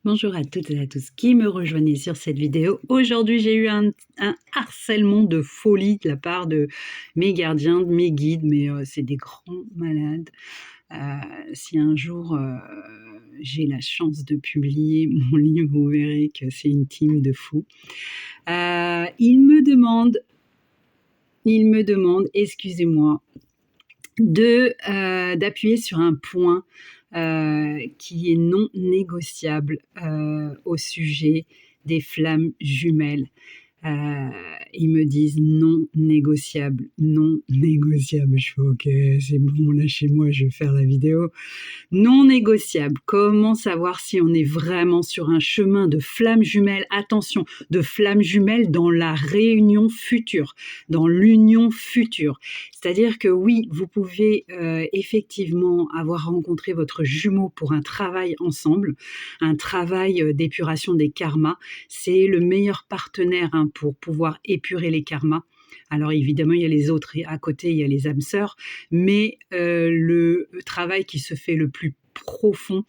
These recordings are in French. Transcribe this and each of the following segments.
Bonjour à toutes et à tous qui me rejoignez sur cette vidéo. Aujourd'hui, j'ai eu un harcèlement de folie de la part de mes gardiens, de mes guides, mais c'est des grands malades. Si un jour j'ai la chance de publier mon livre, vous verrez que c'est une team de fous. Ils me demandent, excusez-moi, d'appuyer sur un point qui est non négociable au sujet des flammes jumelles. Euh, Ils me disent non négociable, non négociable. Je fais ok, c'est bon, lâchez-moi, je vais faire la vidéo. Non négociable. Comment savoir si on est vraiment sur un chemin de flammes jumelles? Attention, de flammes jumelles dans la réunion future, dans l'union future. C'est-à-dire que oui, vous pouvez effectivement avoir rencontré votre jumeau pour un travail ensemble, un travail d'épuration des karmas. C'est le meilleur partenaire pour pouvoir épurer les karmas. Alors évidemment, il y a les autres à côté, il y a les âmes sœurs, mais le travail qui se fait le plus profond,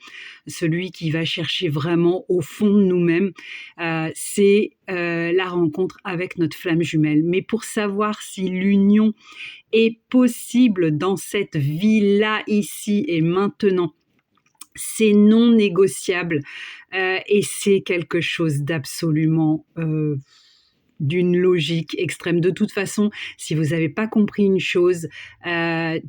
celui qui va chercher vraiment au fond de nous-mêmes, c'est la rencontre avec notre flamme jumelle. Mais pour savoir si l'union est possible dans cette vie-là, ici et maintenant, c'est non négociable et c'est quelque chose d'absolument d'une logique extrême. De toute façon, si vous n'avez pas compris une chose,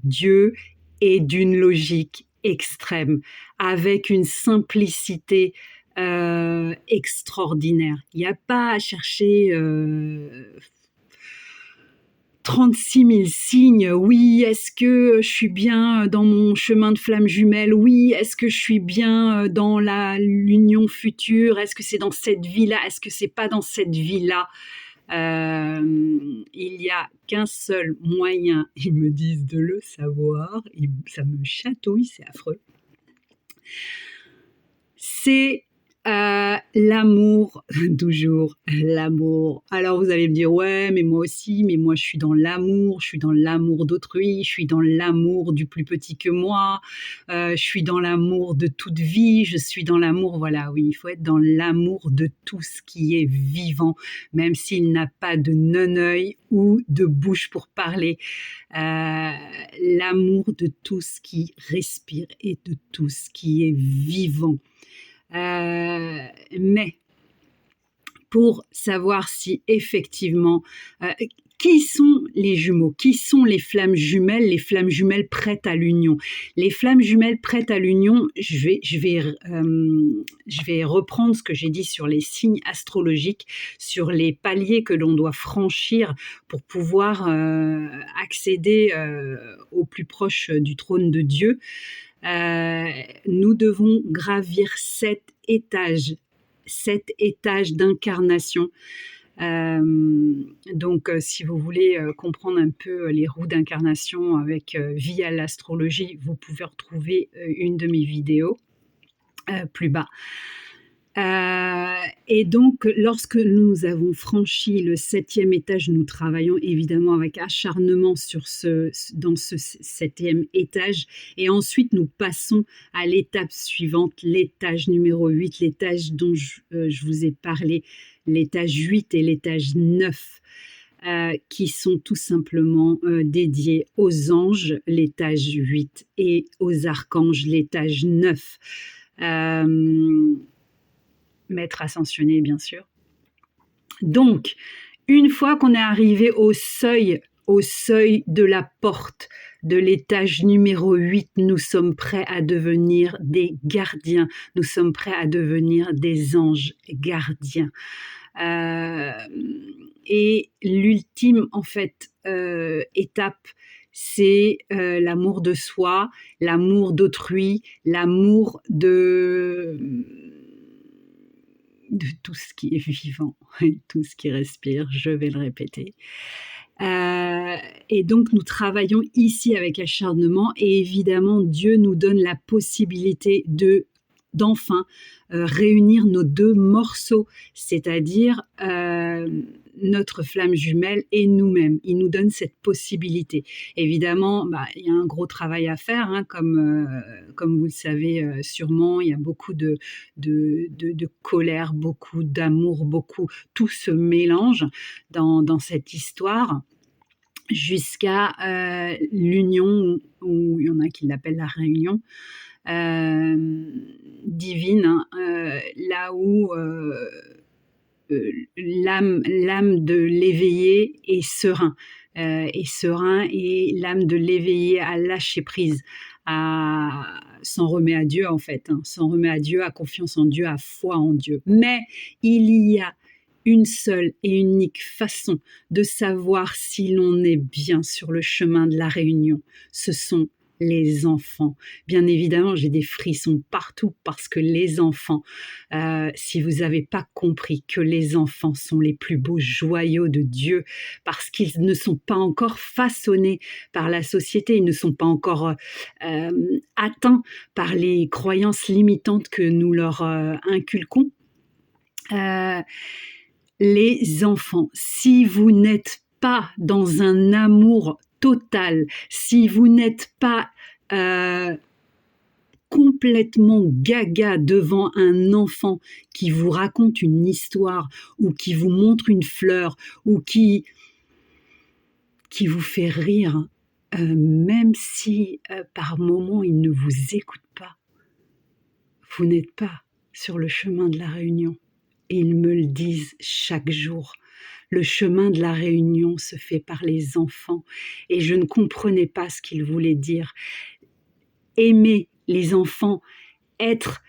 Dieu est d'une logique extrême, avec une simplicité extraordinaire. Il n'y a pas à chercher 36 000 signes. Oui, est-ce que je suis bien dans mon chemin de flamme jumelle? Oui, est-ce que je suis bien dans l'union future? Est-ce que c'est dans cette vie-là? Est-ce que c'est pas dans cette vie-là? Il n'y a qu'un seul moyen, ils me disent, de le savoir. Ça me chatouille, c'est affreux. C'est l'amour, toujours l'amour. Alors vous allez me dire, ouais, mais moi aussi, mais moi je suis dans l'amour d'autrui, je suis dans l'amour du plus petit que moi, je suis dans l'amour de toute vie, je suis dans l'amour, voilà, oui, il faut être dans l'amour de tout ce qui est vivant, même s'il n'a pas de non-œil ou de bouche pour parler. L'amour de tout ce qui respire et de tout ce qui est vivant. Mais pour savoir si effectivement, qui sont les jumeaux? Qui sont les flammes jumelles? Les flammes jumelles prêtes à l'union. Les flammes jumelles prêtes à l'union, je vais reprendre ce que j'ai dit sur les signes astrologiques, sur les paliers que l'on doit franchir pour pouvoir accéder au plus proche du trône de Dieu. Nous devons gravir 7 étages d'incarnation. Donc, si vous voulez comprendre un peu les roues d'incarnation via l'astrologie, vous pouvez retrouver une de mes vidéos plus bas. Et donc, lorsque nous avons franchi le 7e étage, nous travaillons évidemment avec acharnement dans ce 7e étage. Et ensuite, nous passons à l'étape suivante, l'étage numéro 8, l'étage dont je vous ai parlé, l'étage 8 et l'étage 9. Qui sont tout simplement dédiés aux anges, l'étage 8, et aux archanges, l'étage 9. Maître ascensionné, bien sûr. Donc, une fois qu'on est arrivé au seuil de la porte de l'étage numéro 8, nous sommes prêts à devenir des gardiens, nous sommes prêts à devenir des anges gardiens. Et l'ultime, en fait, étape, c'est l'amour de soi, l'amour d'autrui, l'amour de tout ce qui est vivant et tout ce qui respire, je vais le répéter. Et donc nous travaillons ici avec acharnement, et évidemment Dieu nous donne la possibilité d'enfin réunir nos 2 morceaux, c'est-à-dire notre flamme jumelle et nous-mêmes. Il nous donne cette possibilité. Évidemment, il y a un gros travail à faire, hein, comme vous le savez sûrement. Il y a beaucoup de colère, beaucoup d'amour, tout se mélange dans cette histoire jusqu'à l'union, ou il y en a qui l'appellent la réunion divine, hein, là où l'âme de l'éveillé est serein, et l'âme de l'éveillé a lâché prise, s'en remet à Dieu en fait, hein, s'en remet à Dieu, a confiance en Dieu, a foi en Dieu. Mais il y a une seule et unique façon de savoir si l'on est bien sur le chemin de la réunion, ce sont les enfants. Bien évidemment, j'ai des frissons partout parce que les enfants, si vous n'avez pas compris que les enfants sont les plus beaux joyaux de Dieu, parce qu'ils ne sont pas encore façonnés par la société, ils ne sont pas encore atteints par les croyances limitantes que nous leur inculquons. Les enfants, si vous n'êtes pas dans un amour total, si vous n'êtes pas complètement gaga devant un enfant qui vous raconte une histoire ou qui vous montre une fleur ou qui vous fait rire, même si par moments il ne vous écoute pas, vous n'êtes pas sur le chemin de la réunion. Et ils me le disent chaque jour. Le chemin de la réunion se fait par les enfants. Et je ne comprenais pas ce qu'ils voulaient dire. Aimer les enfants, être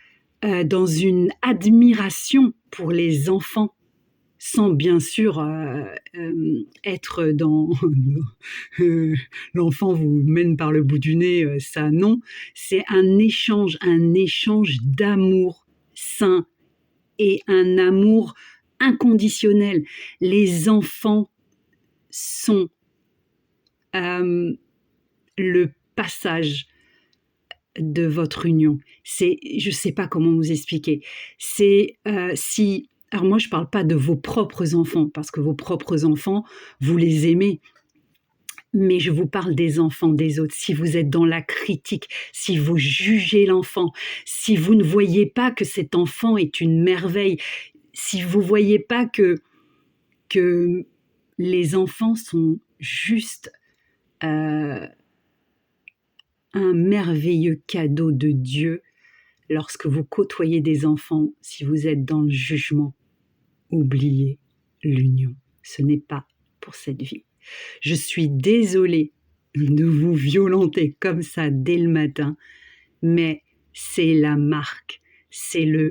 dans une admiration pour les enfants, sans bien sûr être dans l'enfant vous mène par le bout du nez, ça non. C'est un échange d'amour sain, et un amour inconditionnel. Les enfants sont le passage de votre union. Je ne sais pas comment vous expliquer. Alors moi je ne parle pas de vos propres enfants, parce que vos propres enfants, vous les aimez. Mais je vous parle des enfants des autres. Si vous êtes dans la critique, si vous jugez l'enfant, si vous ne voyez pas que cet enfant est une merveille, si vous ne voyez pas que les enfants sont juste un merveilleux cadeau de Dieu, lorsque vous côtoyez des enfants, si vous êtes dans le jugement, oubliez l'union. Ce n'est pas pour cette vie. Je suis désolée de vous violenter comme ça dès le matin, mais c'est la marque, c'est le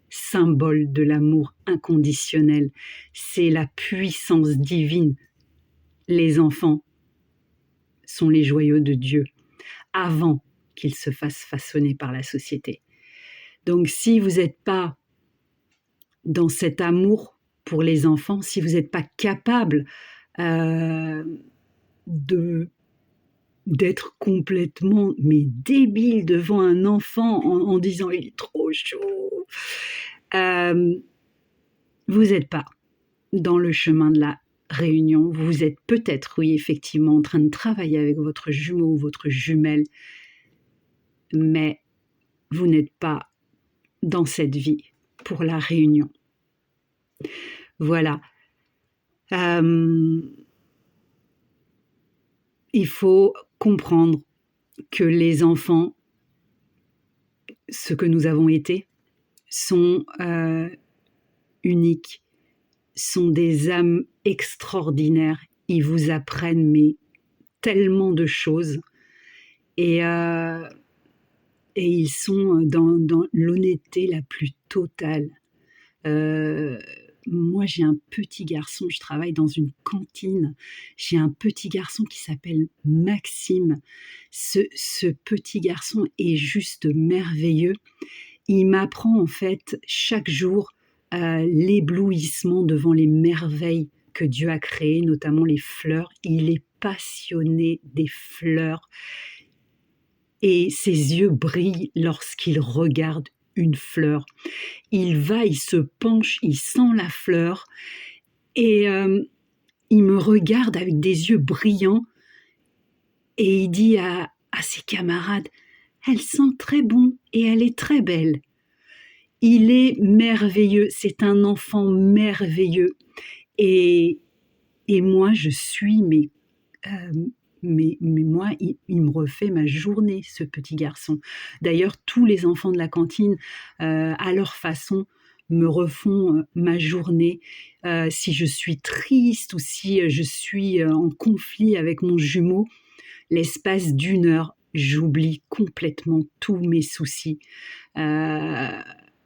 symbole de l'amour inconditionnel, c'est la puissance divine. Les enfants sont les joyaux de Dieu avant qu'ils se fassent façonner par la société. Donc si vous n'êtes pas dans cet amour pour les enfants, si vous n'êtes pas capable d'être complètement débile devant un enfant en disant il est trop chaud, vous n'êtes pas dans le chemin de la réunion. Vous êtes peut-être, oui, effectivement, en train de travailler avec votre jumeau ou votre jumelle, mais vous n'êtes pas dans cette vie pour la réunion. Voilà. Il faut comprendre que les enfants, ce que nous avons été, sont uniques, sont des âmes extraordinaires. Ils vous apprennent tellement de choses, et ils sont dans l'honnêteté la plus totale. Moi, j'ai un petit garçon, je travaille dans une cantine, j'ai un petit garçon qui s'appelle Maxime. Ce petit garçon est juste merveilleux. Il m'apprend en fait chaque jour l'éblouissement devant les merveilles que Dieu a créées, notamment les fleurs. Il est passionné des fleurs et ses yeux brillent lorsqu'il regarde une fleur. Il se penche, il sent la fleur Et il me regarde avec des yeux brillants et il dit à ses camarades: «Elle sent très bon et elle est très belle». Il est merveilleux, c'est un enfant merveilleux et moi je suis mais moi il me refait ma journée ce petit garçon. D'ailleurs tous les enfants de la cantine, à leur façon, me refont, ma journée. Si je suis triste ou si, je suis, en conflit avec mon jumeau, l'espace d'1 heure, j'oublie complètement tous mes soucis. Heu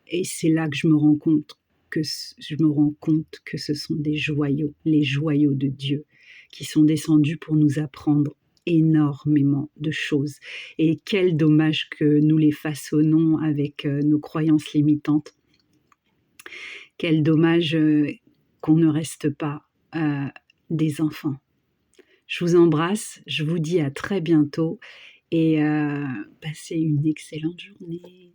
et c'est là que je me rends compte que ce sont des joyaux, les joyaux de Dieu, qui sont descendus pour nous apprendre énormément de choses. Et quel dommage que nous les façonnons avec, nos croyances limitantes. Quel dommage, qu'on ne reste pas, des enfants. Je vous embrasse, je vous dis à très bientôt et passez une excellente journée.